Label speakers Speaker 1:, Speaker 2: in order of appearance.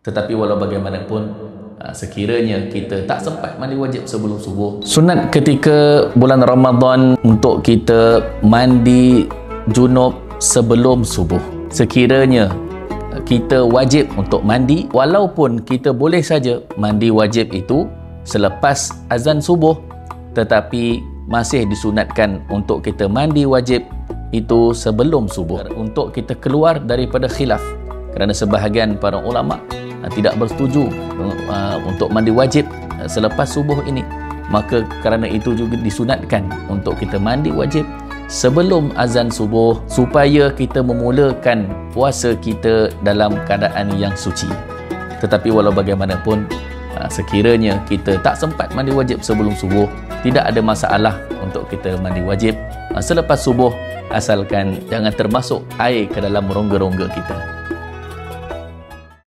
Speaker 1: Tetapi walau bagaimanapun, sekiranya kita tak sempat mandi wajib sebelum subuh, sunat ketika bulan Ramadan untuk kita mandi junub sebelum subuh. Sekiranya kita wajib untuk mandi, walaupun kita boleh saja mandi wajib itu selepas azan subuh, tetapi masih disunatkan untuk kita mandi wajib itu sebelum subuh, untuk kita keluar daripada khilaf, kerana sebahagian para ulama tidak bersetuju untuk mandi wajib selepas subuh ini. Maka kerana itu juga disunatkan untuk kita mandi wajib sebelum azan subuh, supaya kita memulakan puasa kita dalam keadaan yang suci. Tetapi walau bagaimanapun, sekiranya kita tak sempat mandi wajib sebelum subuh, tidak ada masalah untuk kita mandi wajib selepas subuh, asalkan jangan termasuk air ke dalam rongga-rongga kita.